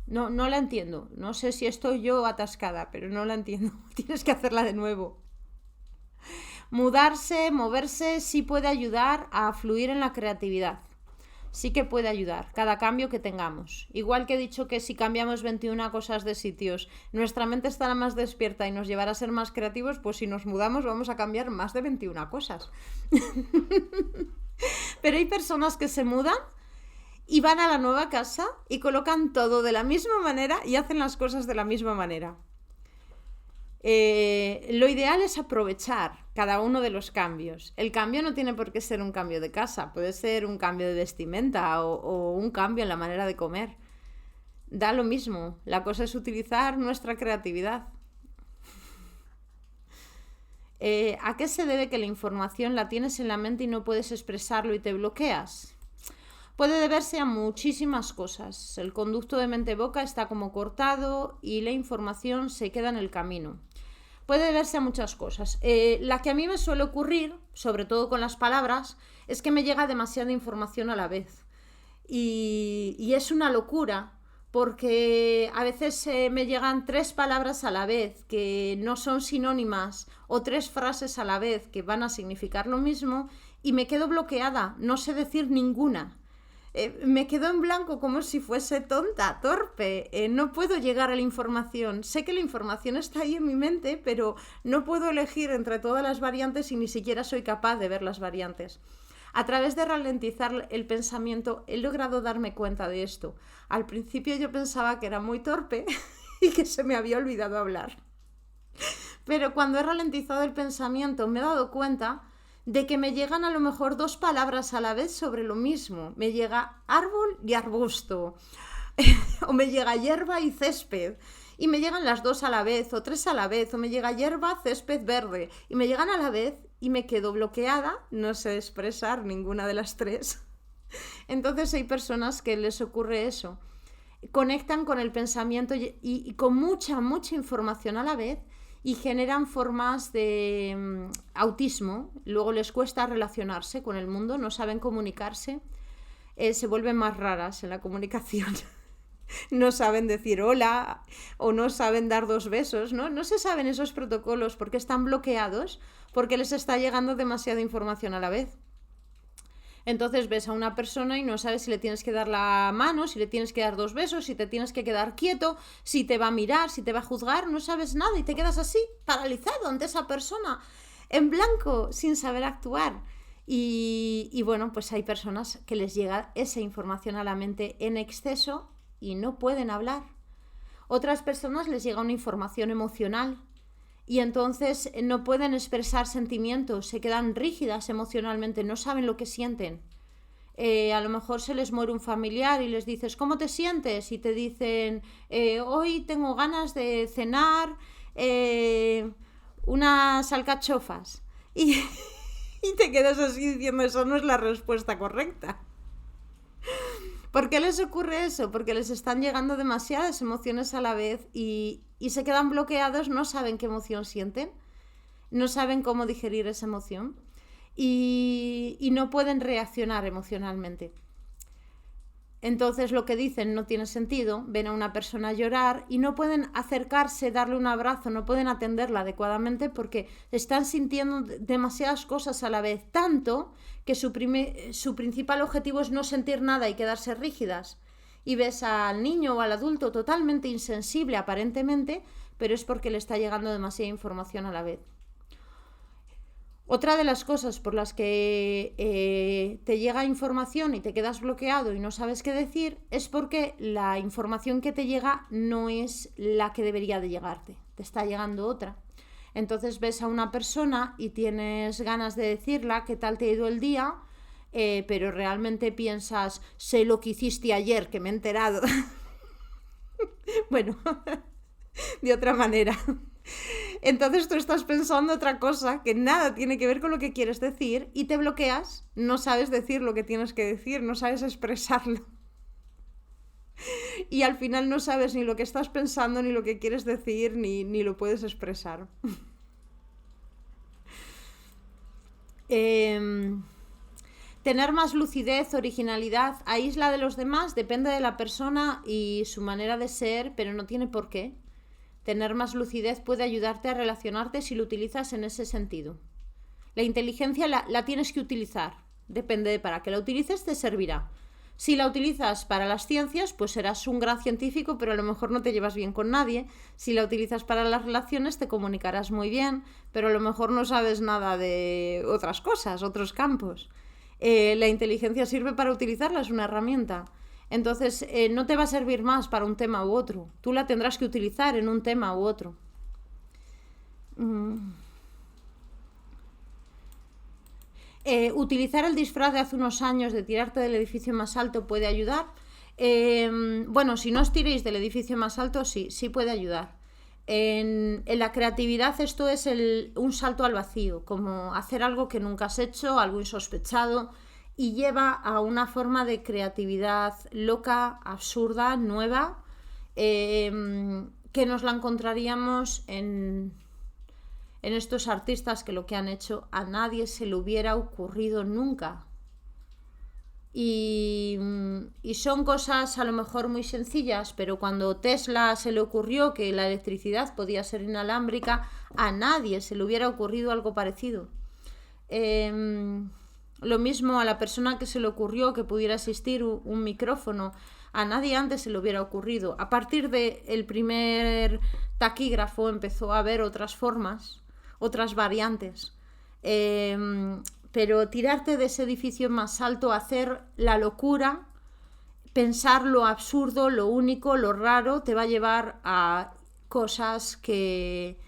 No la entiendo. No sé si estoy yo atascada, pero no la entiendo. Tienes que hacerla de nuevo. Mudarse, moverse, sí puede ayudar a fluir en la creatividad. Sí que puede ayudar, cada cambio que tengamos. Igual que he dicho que si cambiamos 21 cosas de sitios, nuestra mente estará más despierta y nos llevará a ser más creativos, pues si nos mudamos vamos a cambiar más de 21 cosas. Pero hay personas que se mudan y van a la nueva casa y colocan todo de la misma manera y hacen las cosas de la misma manera. Lo ideal es aprovechar cada uno de los cambios. El cambio no tiene por qué ser un cambio de casa, puede ser un cambio de vestimenta o un cambio en la manera de comer. Da lo mismo, la cosa es utilizar nuestra creatividad. ¿A qué se debe que la información la tienes en la mente y no puedes expresarlo y te bloqueas? Puede deberse a muchísimas cosas. El conducto de mente-boca está como cortado y la información se queda en el camino. Puede deberse a muchas cosas. La que a mí me suele ocurrir, sobre todo con las palabras, es que me llega demasiada información a la vez. Y es una locura, porque a veces me llegan 3 palabras a la vez que no son sinónimas o 3 frases a la vez que van a significar lo mismo y me quedo bloqueada, no sé decir ninguna. Me quedo en blanco como si fuese tonta, torpe, no puedo llegar a la información. Sé que la información está ahí en mi mente, pero no puedo elegir entre todas las variantes y ni siquiera soy capaz de ver las variantes. A través de ralentizar el pensamiento he logrado darme cuenta de esto. Al principio yo pensaba que era muy torpe y que se me había olvidado hablar. Pero cuando he ralentizado el pensamiento me he dado cuenta de que me llegan a lo mejor 2 palabras a la vez sobre lo mismo. Me llega árbol y arbusto, o me llega hierba y césped, y me llegan las 2 a la vez, o 3 a la vez, o me llega hierba, césped verde, y me llegan a la vez y me quedo bloqueada, no sé expresar ninguna de las 3. Entonces hay personas que les ocurre eso. Conectan con el pensamiento y con mucha información a la vez, y generan formas de autismo. Luego les cuesta relacionarse con el mundo, no saben comunicarse, se vuelven más raras en la comunicación. No saben decir hola o no saben dar 2 besos, ¿no? No se saben esos protocolos porque están bloqueados, porque les está llegando demasiada información a la vez. Entonces ves a una persona y no sabes si le tienes que dar la mano, si le tienes que dar 2 besos, si te tienes que quedar quieto, si te va a mirar, si te va a juzgar, no sabes nada y te quedas así, paralizado ante esa persona, en blanco, sin saber actuar. Y bueno, pues hay personas que les llega esa información a la mente en exceso y no pueden hablar. Otras personas les llega una información emocional y entonces no pueden expresar sentimientos, se quedan rígidas emocionalmente, no saben lo que sienten. A lo mejor se les muere un familiar y les dices ¿cómo te sientes? Y te dicen hoy tengo ganas de cenar unas alcachofas y te quedas así diciendo eso no es la respuesta correcta. ¿Por qué les ocurre eso? Porque les están llegando demasiadas emociones a la vez y se quedan bloqueados, no saben qué emoción sienten, no saben cómo digerir esa emoción y no pueden reaccionar emocionalmente. Entonces lo que dicen no tiene sentido, ven a una persona llorar y no pueden acercarse, darle un abrazo, no pueden atenderla adecuadamente porque están sintiendo demasiadas cosas a la vez, tanto que su principal objetivo es no sentir nada y quedarse rígidas. Y ves al niño o al adulto totalmente insensible aparentemente, pero es porque le está llegando demasiada información a la vez. Otra de las cosas por las que te llega información y te quedas bloqueado y no sabes qué decir es porque la información que te llega no es la que debería de llegarte, te está llegando otra. Entonces ves a una persona y tienes ganas de decirla qué tal te ha ido el día, pero realmente piensas, sé lo que hiciste ayer, que me he enterado. Bueno, de otra manera. Entonces tú estás pensando otra cosa que nada tiene que ver con lo que quieres decir y te bloqueas, no sabes decir lo que tienes que decir, no sabes expresarlo. Y al final no sabes ni lo que estás pensando, ni lo que quieres decir, ni lo puedes expresar. Tener más lucidez, originalidad, aísla de los demás, depende de la persona y su manera de ser, pero no tiene por qué. Tener más lucidez puede ayudarte a relacionarte si lo utilizas en ese sentido. La inteligencia la tienes que utilizar. Depende de para qué la utilices, te servirá. Si la utilizas para las ciencias, pues serás un gran científico, pero a lo mejor no te llevas bien con nadie. Si la utilizas para las relaciones, te comunicarás muy bien, pero a lo mejor no sabes nada de otras cosas, otros campos. La inteligencia sirve para utilizarla, es una herramienta. Entonces, no te va a servir más para un tema u otro. Tú la tendrás que utilizar en un tema u otro. Utilizar el disfraz de hace unos años de tirarte del edificio más alto puede ayudar. Bueno, si no os tiréis del edificio más alto, sí puede ayudar. En la creatividad esto es un salto al vacío, como hacer algo que nunca has hecho, algo insospechado, y lleva a una forma de creatividad loca, absurda, nueva, que nos la encontraríamos en estos artistas que lo que han hecho a nadie se le hubiera ocurrido nunca. Y son cosas a lo mejor muy sencillas, pero cuando Tesla se le ocurrió que la electricidad podía ser inalámbrica, a nadie se le hubiera ocurrido algo parecido. Lo mismo a la persona que se le ocurrió que pudiera existir un micrófono, a nadie antes se le hubiera ocurrido. A partir del primer taquígrafo empezó a haber otras formas, otras variantes. Pero tirarte de ese edificio más alto, hacer la locura, pensar lo absurdo, lo único, lo raro, te va a llevar a cosas que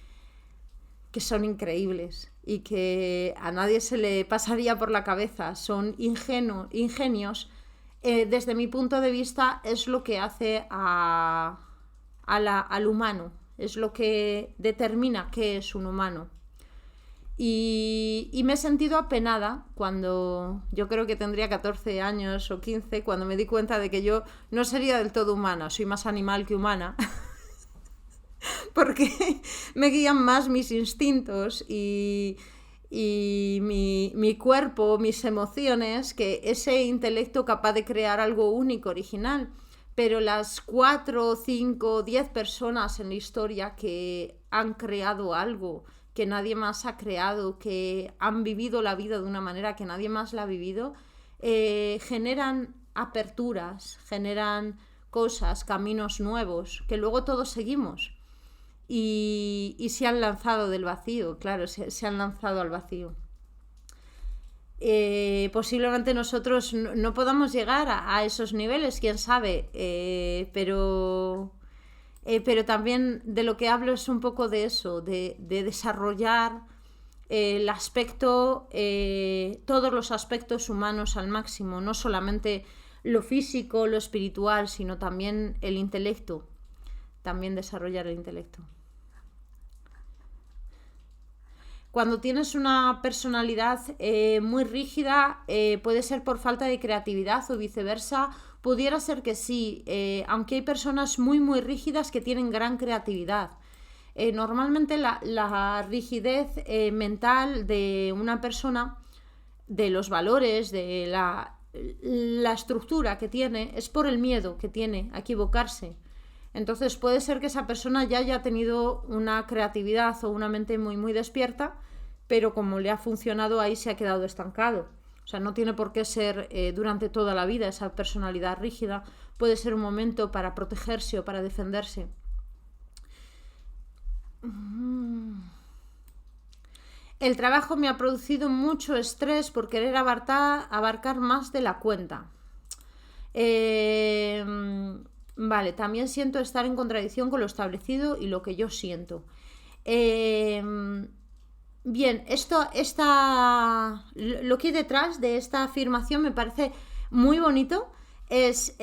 son increíbles y que a nadie se le pasaría por la cabeza. Son ingenios. Desde mi punto de vista es lo que hace al humano, es lo que determina qué es un humano. Y me he sentido apenada cuando yo creo que tendría 14 años o 15, cuando me di cuenta de que yo no sería del todo humana, soy más animal que humana. Porque me guían más mis instintos y mi cuerpo, mis emociones, que ese intelecto capaz de crear algo único, original. Pero las 4, 5, 10 personas en la historia que han creado algo que nadie más ha creado, que han vivido la vida de una manera que nadie más la ha vivido, generan aperturas, generan cosas, caminos nuevos, que luego todos seguimos. Y se han lanzado del vacío, claro, se han lanzado al vacío. Posiblemente nosotros no podamos llegar a esos niveles, quién sabe, pero también de lo que hablo es un poco de eso, de desarrollar el aspecto, todos los aspectos humanos al máximo, no solamente lo físico, lo espiritual, sino también el intelecto, también desarrollar el intelecto. Cuando tienes una personalidad muy rígida, puede ser por falta de creatividad o viceversa. Pudiera ser que sí, aunque hay personas muy muy rígidas que tienen gran creatividad. Normalmente la rigidez mental de una persona, de los valores, de la estructura que tiene es por el miedo que tiene a equivocarse. Entonces puede ser que esa persona ya haya tenido una creatividad o una mente muy, muy despierta, pero como le ha funcionado ahí se ha quedado estancado. O sea, no tiene por qué ser durante toda la vida esa personalidad rígida. Puede ser un momento para protegerse o para defenderse. El trabajo me ha producido mucho estrés por querer abarcar más de la cuenta. Vale, también siento estar en contradicción con lo establecido y lo que yo siento. Bien, lo que hay detrás de esta afirmación me parece muy bonito. Es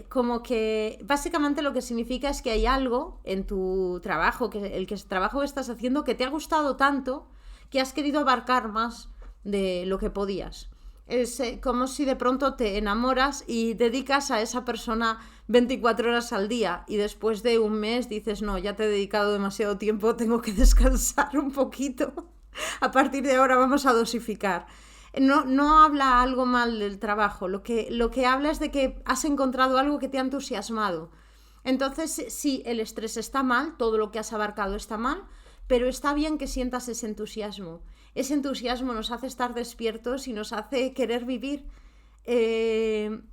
como que básicamente lo que significa es que hay algo en tu trabajo, el trabajo que estás haciendo, que te ha gustado tanto que has querido abarcar más de lo que podías. Es como si de pronto te enamoras y dedicas a esa persona 24 horas al día y después de un mes dices, no, ya te he dedicado demasiado tiempo, tengo que descansar un poquito. A partir de ahora vamos a dosificar. No habla algo mal del trabajo, lo que habla es de que has encontrado algo que te ha entusiasmado. Entonces, sí, el estrés está mal, todo lo que has abarcado está mal, pero está bien que sientas ese entusiasmo. Ese entusiasmo nos hace estar despiertos y nos hace querer vivir.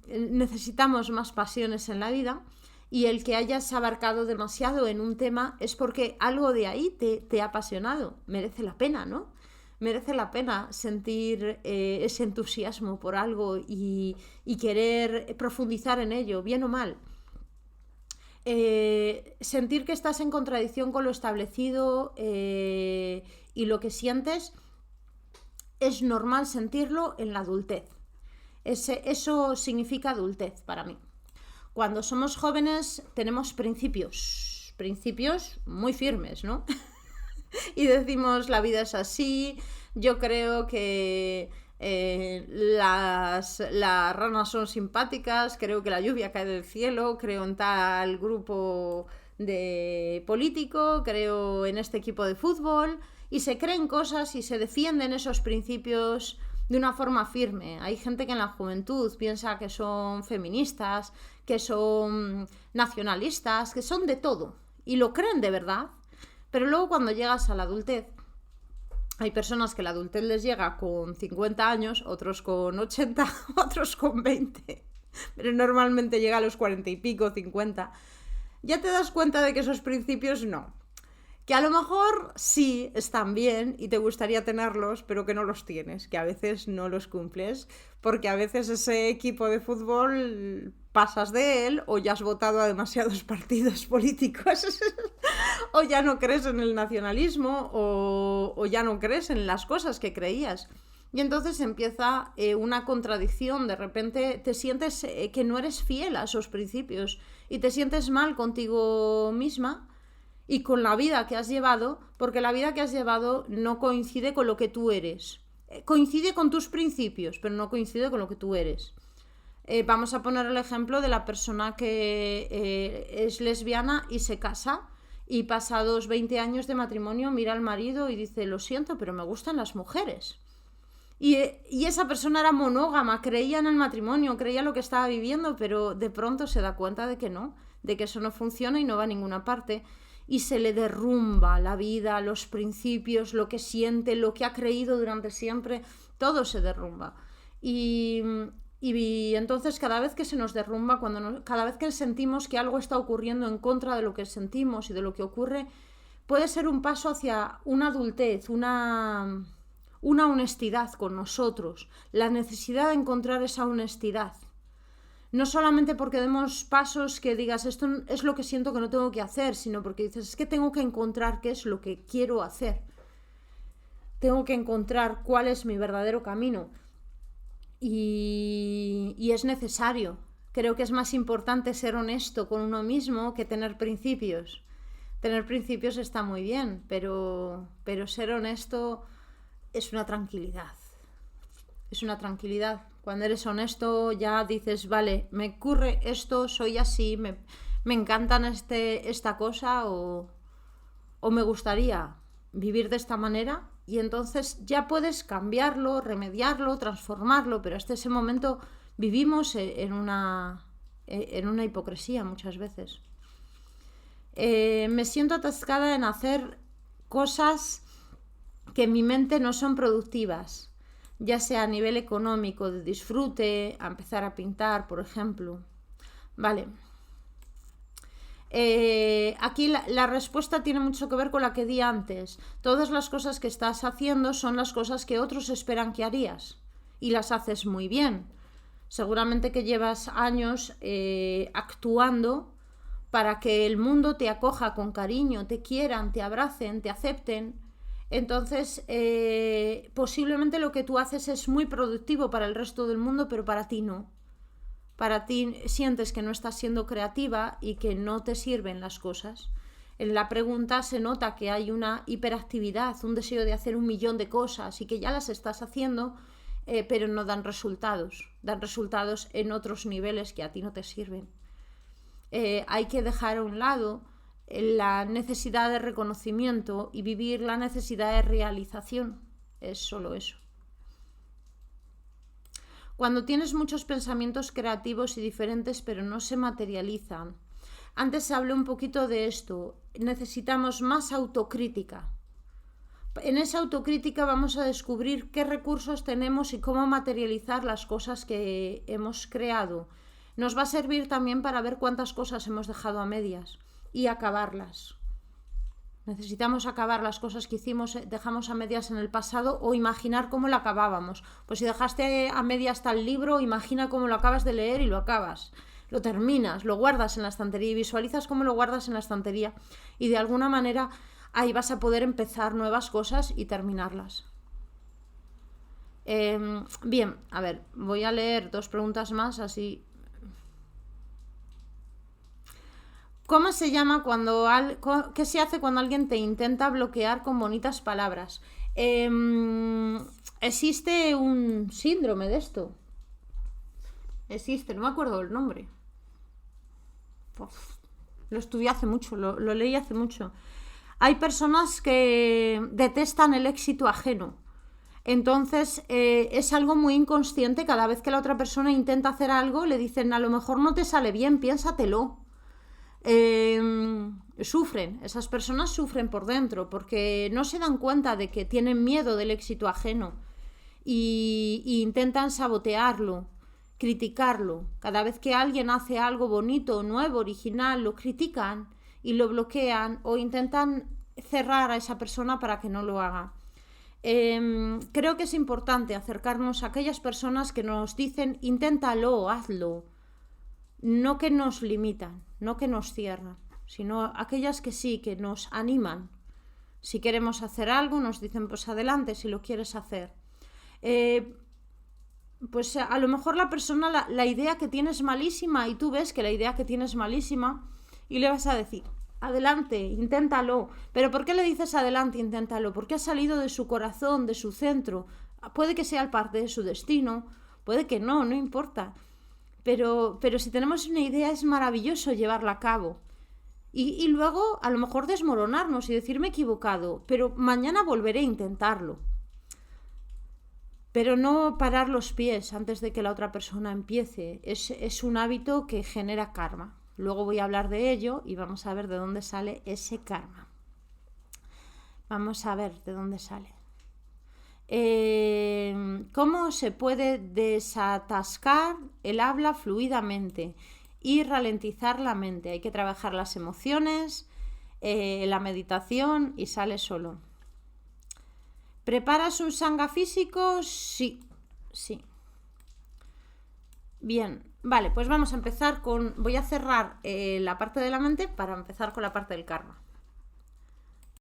Necesitamos más pasiones en la vida y el que hayas abarcado demasiado en un tema es porque algo de ahí te ha apasionado. Merece la pena, ¿no? Merece la pena sentir ese entusiasmo por algo y querer profundizar en ello, bien o mal. Sentir que estás en contradicción con lo establecido y lo que sientes es normal sentirlo en la adultez. Eso significa adultez para mí. Cuando somos jóvenes tenemos principios muy firmes, ¿no? Y decimos la vida es así, yo creo que las ranas son simpáticas, creo que la lluvia cae del cielo, creo en tal grupo de político, creo en este equipo de fútbol, y se creen cosas y se defienden esos principios de una forma firme. Hay gente que en la juventud piensa que son feministas, que son nacionalistas, que son de todo, y lo creen de verdad, pero luego cuando llegas a la adultez, hay personas que la adultez les llega con 50 años, otros con 80, otros con 20, pero normalmente llega a los 40 y pico, 50. Ya te das cuenta de que esos principios no. Que a lo mejor sí están bien y te gustaría tenerlos, pero que no los tienes, que a veces no los cumples, porque a veces ese equipo de fútbol pasas de él o ya has votado a demasiados partidos políticos o ya no crees en el nacionalismo o ya no crees en las cosas que creías. Y entonces empieza una contradicción, de repente te sientes que no eres fiel a esos principios y te sientes mal contigo misma y con la vida que has llevado, porque la vida que has llevado no coincide con lo que tú eres. Coincide con tus principios, pero no coincide con lo que tú eres. Vamos a poner el ejemplo de la persona que es lesbiana y se casa y pasados 20 años de matrimonio mira al marido y dice, lo siento, pero me gustan las mujeres. Y esa persona era monógama, creía en el matrimonio, creía lo que estaba viviendo, pero de pronto se da cuenta de que no, de que eso no funciona y no va a ninguna parte. Y se le derrumba la vida, los principios, lo que siente, lo que ha creído durante siempre, todo se derrumba. Y entonces cada vez que se nos derrumba, cada vez que sentimos que algo está ocurriendo en contra de lo que sentimos y de lo que ocurre, puede ser un paso hacia una adultez, una honestidad con nosotros, la necesidad de encontrar esa honestidad. No solamente porque demos pasos que digas esto es lo que siento que no tengo que hacer, sino porque dices es que tengo que encontrar qué es lo que quiero hacer. Tengo que encontrar cuál es mi verdadero camino. Y es necesario. Creo que es más importante ser honesto con uno mismo que tener principios. Tener principios está muy bien, pero ser honesto es una tranquilidad. Es una tranquilidad. Cuando eres honesto ya dices, vale, me ocurre esto, soy así, me encantan esta cosa o me gustaría vivir de esta manera y entonces ya puedes cambiarlo, remediarlo, transformarlo, pero hasta ese momento vivimos en una hipocresía muchas veces. Me siento atascada en hacer cosas que en mi mente no son productivas, ya sea a nivel económico, de disfrute, a empezar a pintar, por ejemplo. Vale. Aquí la respuesta tiene mucho que ver con la que di antes. Todas las cosas que estás haciendo son las cosas que otros esperan que harías y las haces muy bien. Seguramente que llevas años actuando para que el mundo te acoja con cariño, te quieran, te abracen, te acepten. Entonces, posiblemente lo que tú haces es muy productivo para el resto del mundo, pero para ti no. Para ti sientes que no estás siendo creativa y que no te sirven las cosas. En la pregunta se nota que hay una hiperactividad, un deseo de hacer 1.000.000 de cosas y que ya las estás haciendo, pero no dan resultados. Dan resultados en otros niveles que a ti no te sirven. Hay que dejar a un lado la necesidad de reconocimiento y vivir la necesidad de realización. Es solo eso. Cuando tienes muchos pensamientos creativos y diferentes pero no se materializan. Antes hablé un poquito de esto. Necesitamos más autocrítica. En esa autocrítica vamos a descubrir qué recursos tenemos y cómo materializar las cosas que hemos creado. Nos va a servir también para ver cuántas cosas hemos dejado a medias y acabarlas. Necesitamos acabar las cosas que dejamos a medias en el pasado o imaginar cómo lo acabábamos. Pues si dejaste a medias tal libro, imagina cómo lo acabas de leer y lo acabas. Lo terminas, lo guardas en la estantería y visualizas cómo lo guardas en la estantería. Y de alguna manera ahí vas a poder empezar nuevas cosas y terminarlas. Bien, a ver, voy a leer 2 preguntas más así. ¿Cómo se llama qué se hace cuando alguien te intenta bloquear con bonitas palabras? Existe un síndrome de esto. Existe, no me acuerdo el nombre. Lo estudié hace mucho, lo leí hace mucho. Hay personas que detestan el éxito ajeno. Entonces es algo muy inconsciente. Cada vez que la otra persona intenta hacer algo, le dicen, a lo mejor no te sale bien, piénsatelo. Sufren, esas personas sufren por dentro porque no se dan cuenta de que tienen miedo del éxito ajeno y intentan sabotearlo, criticarlo. Cada vez que alguien hace algo bonito, nuevo, original, lo critican y lo bloquean o intentan cerrar a esa persona para que no lo haga. Creo que es importante acercarnos a aquellas personas que nos dicen inténtalo, hazlo, no que nos limitan, no que nos cierran, sino aquellas que sí, que nos animan. Si queremos hacer algo, nos dicen pues adelante si lo quieres hacer. Pues a lo mejor la persona, la idea que tiene es malísima y tú ves que la idea que tiene es malísima y le vas a decir, adelante, inténtalo. ¿Pero por qué le dices adelante, inténtalo? Porque ha salido de su corazón, de su centro. Puede que sea parte de su destino, puede que no, no importa. Pero si tenemos una idea es maravilloso llevarla a cabo. Y luego a lo mejor desmoronarnos y decir me he equivocado, pero mañana volveré a intentarlo. Pero no parar los pies antes de que la otra persona empiece. Es un hábito que genera karma. Luego voy a hablar de ello y vamos a ver de dónde sale ese karma. Vamos a ver de dónde sale. ¿Cómo se puede desatascar el habla fluidamente y ralentizar la mente? Hay que trabajar las emociones, la meditación y sale solo. ¿Preparas un sanga físico? Sí. Bien, vale, pues vamos a empezar voy a cerrar la parte de la mente para empezar con la parte del karma.